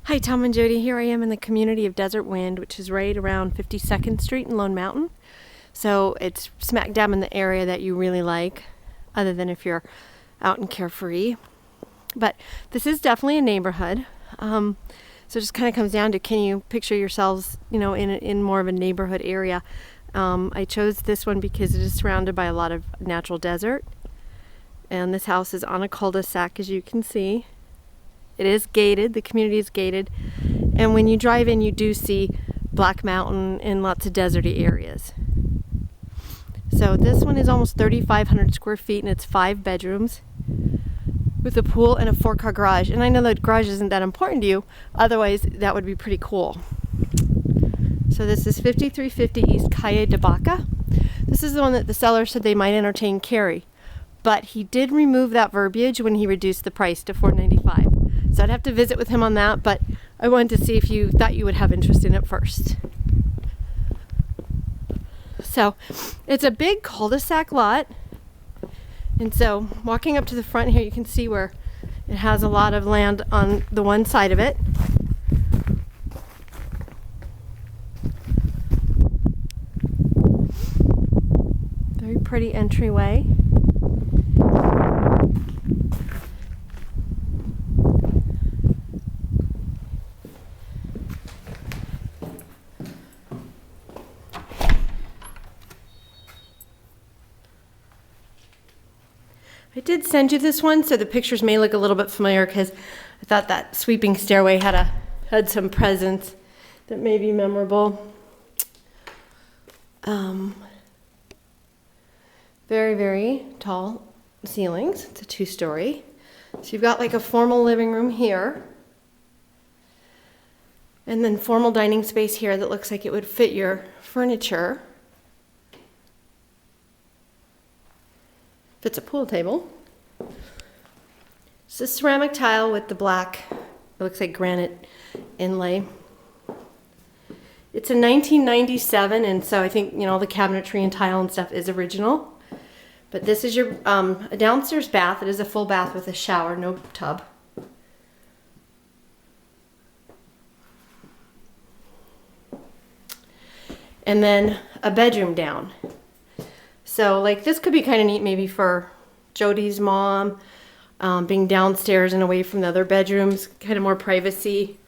Hi, Tom and Jody. Here I am in the community of Desert Wind, which is right around 52nd Street in Lone Mountain. So it's smack dab in the area that you really like, other than if you're out and carefree. But this is definitely a neighborhood. So it just kind of comes down to, can you picture yourselves, in more of a neighborhood area? I chose this one because it is surrounded by a lot of natural desert. And this house is on a cul-de-sac, as you can see. It is gated, the community is gated, and when you drive in you do see Black Mountain and lots of deserty areas. So this one is almost 3,500 square feet and it's 5 bedrooms with a pool and a 4-car garage. And I know that garage isn't that important to you, otherwise that would be pretty cool. So this is 5350 East Calle de Baca. This is the one that the seller said they might entertain carry, but he did remove that verbiage when he reduced the price to $495. So I'd have to visit with him on that, but I wanted to see if you thought you would have interest in it first. So it's a big cul-de-sac lot. And so walking up to the front here, you can see where it has a lot of land on the one side of it. Very pretty entryway. I did send you this one, so the pictures may look a little bit familiar because I thought that sweeping stairway had some presence that may be memorable. Very, very tall ceilings. It's a 2-story. So you've got like a formal living room here, and then formal dining space here that looks like it would fit your furniture. Fits a pool table. It's a ceramic tile with the black, it looks like granite inlay. It's a 1997, and so I think, all the cabinetry and tile and stuff is original. But this is your a downstairs bath. It is a full bath with a shower, no tub. And then a bedroom down. So like this could be kind of neat maybe for Jody's mom, being downstairs and away from the other bedrooms, kind of more privacy.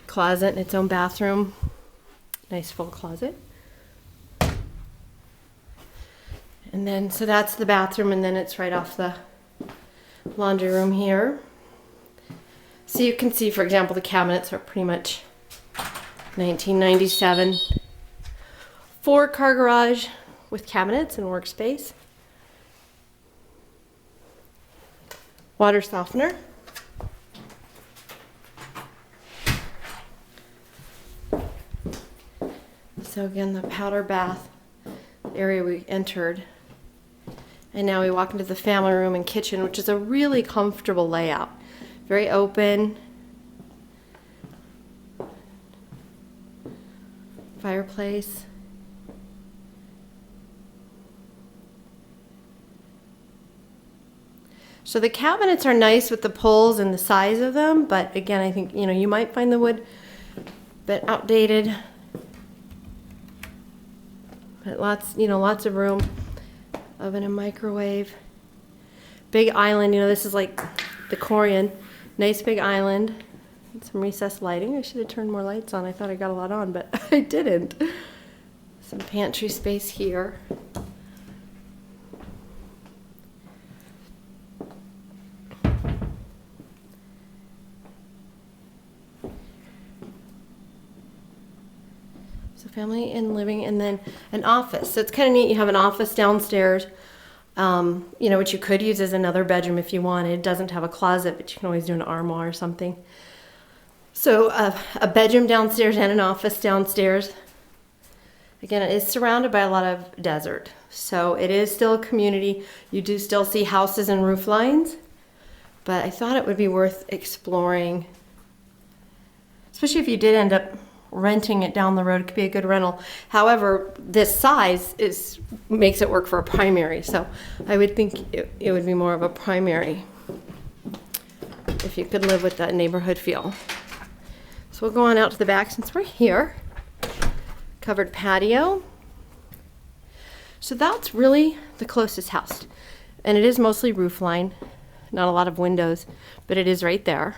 Closet and its own bathroom. Nice full closet. And then, so that's the bathroom, and then it's right off the laundry room here. So you can see, for example, the cabinets are pretty much 1997. 4-car garage with cabinets and workspace. Water softener. So again, the powder bath area we entered. And now we walk into the family room and kitchen, which is a really comfortable layout. Very open. Fireplace. So the cabinets are nice with the pulls and the size of them, but again, I think, you might find the wood a bit outdated. But lots of room. Oven and microwave. Big island, this is like the Korean. Nice big island. And some recessed lighting. I should have turned more lights on. I thought I got a lot on, but I didn't. Some pantry space here. So family and living, and then an office. So it's kind of neat. You have an office downstairs, which you could use as another bedroom if you wanted. It doesn't have a closet, but you can always do an armoire or something. So a bedroom downstairs and an office downstairs. Again, it is surrounded by a lot of desert. So it is still a community. You do still see houses and roof lines, but I thought it would be worth exploring, especially if you did end up renting it down the road. It could be a good rental. However, this size makes it work for a primary, so I would think it would be more of a primary if you could live with that neighborhood feel. So we'll go on out to the back since we're here. Covered patio. So that's really the closest house. And it is mostly roof line, not a lot of windows, but it is right there.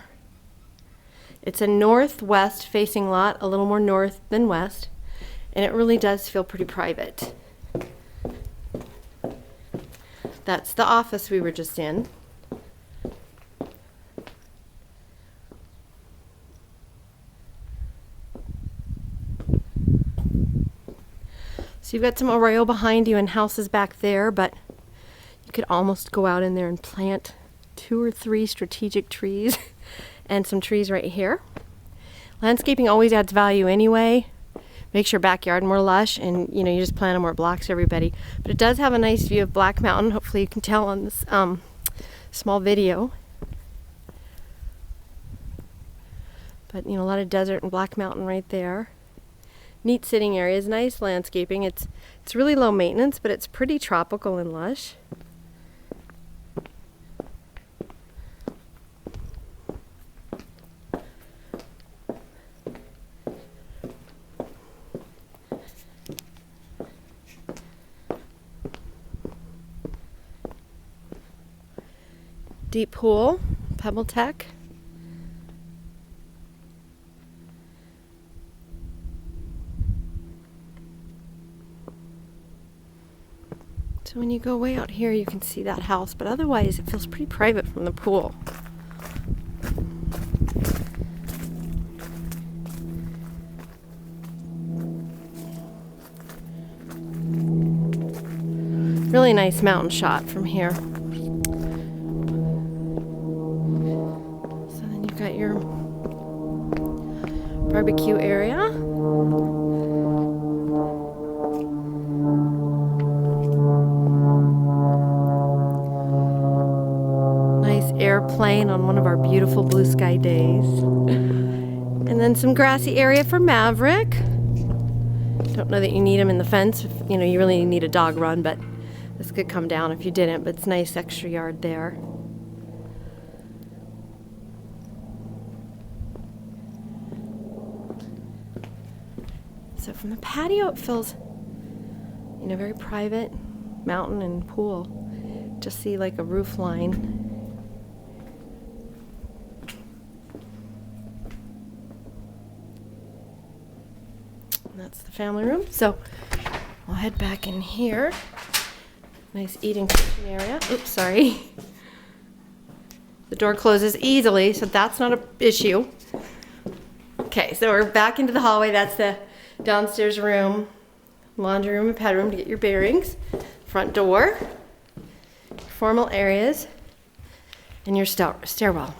It's a northwest facing lot, a little more north than west, and it really does feel pretty private. That's the office we were just in. So you've got some arroyo behind you and houses back there, but you could almost go out in there and plant 2 or 3 strategic trees and some trees right here. Landscaping always adds value anyway. Makes your backyard more lush, and you just plant them where it blocks everybody. But it does have a nice view of Black Mountain. Hopefully you can tell on this small video. But a lot of desert and Black Mountain right there. Neat sitting areas, nice landscaping. It's really low maintenance, but it's pretty tropical and lush. Deep pool, Pebble Tech. So when you go way out here, you can see that house, but otherwise it feels pretty private from the pool. Really nice mountain shot from here. So then you've got your barbecue area. Airplane on one of our beautiful blue sky days. And then some grassy area for Maverick. Don't know that you need him in the fence. You really need a dog run, but this could come down if you didn't, but it's nice extra yard there. So from the patio it feels, very private, mountain and pool. Just see like a roof line. That's the family room. So we'll head back in here. Nice eating kitchen area. Oops, sorry. The door closes easily, so that's not an issue. Okay, so we're back into the hallway. That's the downstairs room, laundry room and pad room to get your bearings. Front door, formal areas, and your stairwell.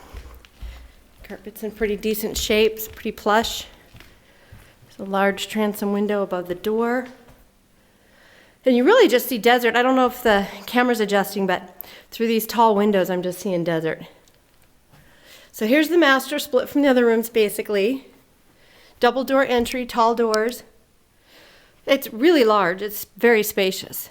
Carpet's in pretty decent shape. It's pretty plush. A large transom window above the door. And you really just see desert. I don't know if the camera's adjusting, but through these tall windows, I'm just seeing desert. So here's the master, split from the other rooms, basically. Double door entry, tall doors. It's really large. It's very spacious.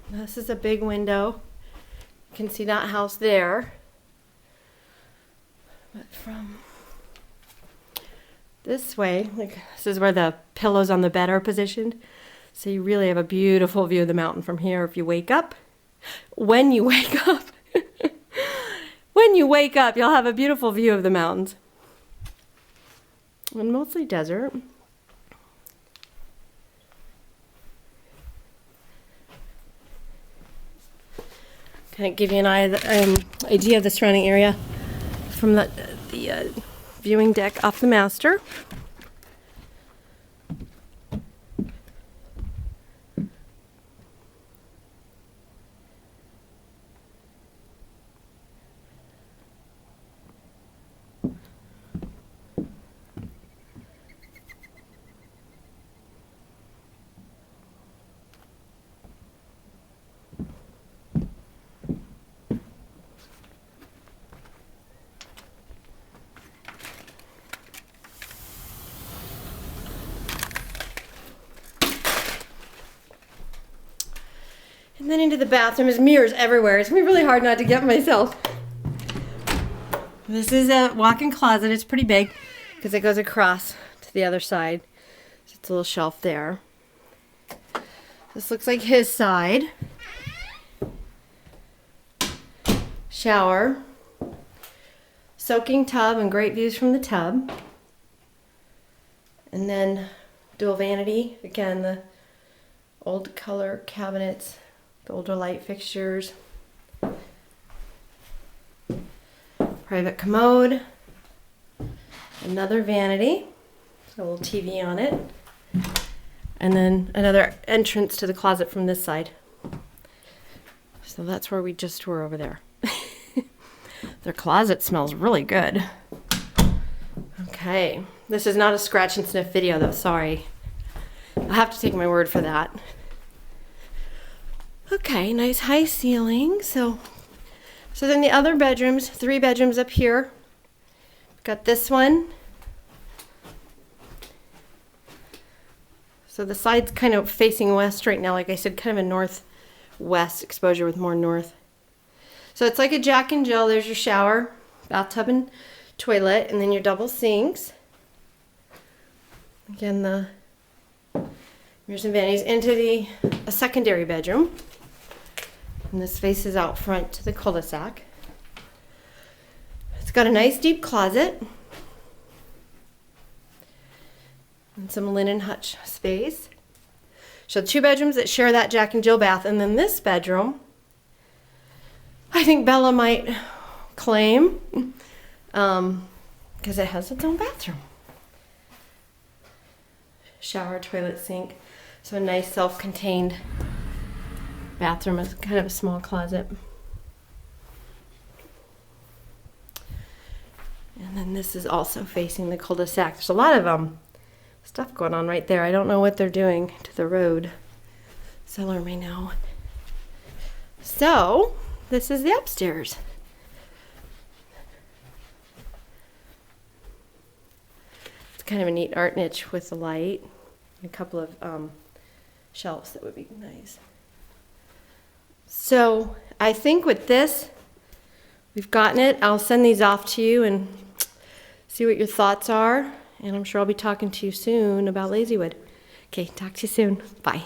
This is a big window. You can see that house there. But from this way, this is where the pillows on the bed are positioned. So you really have a beautiful view of the mountain from here if you wake up. When you wake up. When you wake up, you'll have a beautiful view of the mountains. And mostly desert. Kind of give you an idea of the surrounding area from the viewing deck off the master. And then into the bathroom. There's mirrors everywhere. It's gonna be really hard not to get myself. This is a walk-in closet. It's pretty big because it goes across to the other side. So it's a little shelf there. This looks like his side. Shower. Soaking tub and great views from the tub. And then dual vanity. Again, the old color cabinets, the older light fixtures. Private commode. Another vanity. A little TV on it. And then another entrance to the closet from this side. So that's where we just were over there. Their closet smells really good. Okay, this is not a scratch and sniff video though, sorry. I'll have to take my word for that. Okay, nice high ceiling. So then the other bedrooms, 3 bedrooms up here. Got this one. So the side's kind of facing west right now, like I said, kind of a northwest exposure with more north. So it's like a Jack and Jill. There's your shower, bathtub and toilet, and then your double sinks. Again, the mirrors and vanities into a secondary bedroom. And this faces out front to the cul-de-sac. It's got a nice deep closet. And some linen hutch space. So 2 bedrooms that share that Jack and Jill bath. And then this bedroom, I think Bella might claim, because it has its own bathroom. Shower, toilet, sink. So a nice self-contained bathroom is kind of a small closet. And then this is also facing the cul-de-sac. There's a lot of stuff going on right there. I don't know what they're doing to the road. Seller may know. So this is the upstairs. It's kind of a neat art niche with the light and a couple of shelves that would be nice. So I think with this, we've gotten it. I'll send these off to you and see what your thoughts are. And I'm sure I'll be talking to you soon about Lazywood. Okay, talk to you soon. Bye.